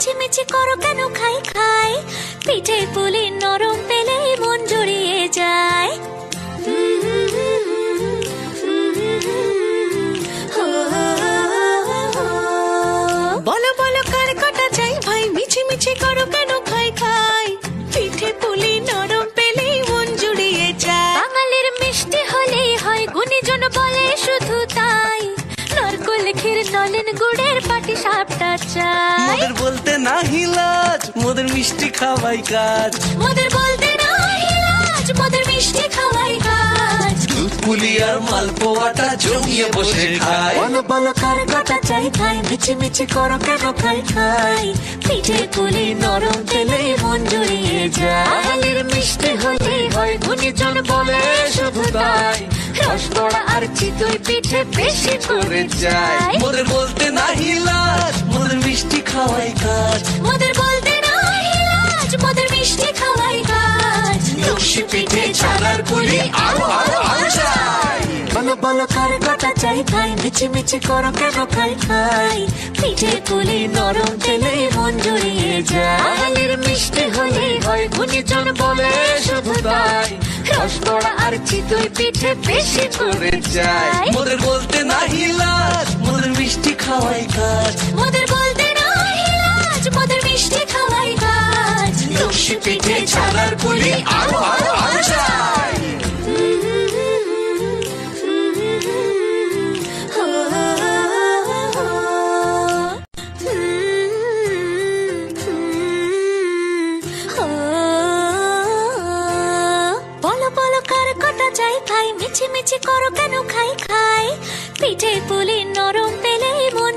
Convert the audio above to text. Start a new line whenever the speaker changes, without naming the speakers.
মিছিমিছি করো কেন খাই খাই, পিঠে পুলি নরম পেলেই মন জুড়িয়ে যায়। বলো বলো কার কটা চাই ভাই, মিছিমিছি করো কেন খাই খাই, পিঠে পুলি নরম পেলেই মন জুড়িয়ে যায়। বাঙালির মিষ্টি হলেই হয়, গুণীজন বলে শুধু তাই, নারকোল ক্ষীর নলেন গুড়ের পাটি সাপটা চাই।
মোদের বলতে না হিলাজ, মোদের মিষ্টি খাওয়াই কাজ।
মোদের বলতে না হিলাজ, মোদের মিষ্টি খাওয়াই কাজ।
দুধ পুলি আর মালপোয়াটা জমিয়ে বসে খায়।
বলো বলো কার কটা চাই ভাই, মিছিমিছি করো কেন খাই খাই, পিঠে পুলি নরম পেলেই মন জুড়িয়ে যায়। বাঙালির মিষ্টি হলেই হয়, গুণীজন বলে শুধু তাই, রসবড়া আর চিতই পিঠে বেশি করে যায়।
মোদের বলতে না হিলাজ, মোদের মিষ্টি খাওয়াই কাজ।
মোদের বলতে না হিলাজ, মোদের মিষ্টি খাওয়াই কাজ।
লস্যি পিঠে ছানার পুলি আরো আরো আরো চাই।
বলো বলো কার কটা চাই ভাই, মিছিমিছি করো কেন খাই খাই, পিঠে পুলি নরম পেলেই মন জুড়িয়ে যায়। বাঙালির মিষ্টি হলেই হয়, গুণীজন বলে শুধু তাই, রসবড়া আর চিতই পিঠে বেশি করে যায়।
মোদের বলতে না হিলাজ, মোদের মিষ্টি খাওয়াই কাজ।
মোদের বলতে না হিলাজ, মোদের মিষ্টি খাওয়াই কাজ।
লস্যি পিঠে ছানার পুলি আরো আরো আরো চাই।
বলো বলো কার কটা চাই ভাই, মিছিমিছি করো কেন খাই খাই, পিঠে পুলি নরম পেলেই মন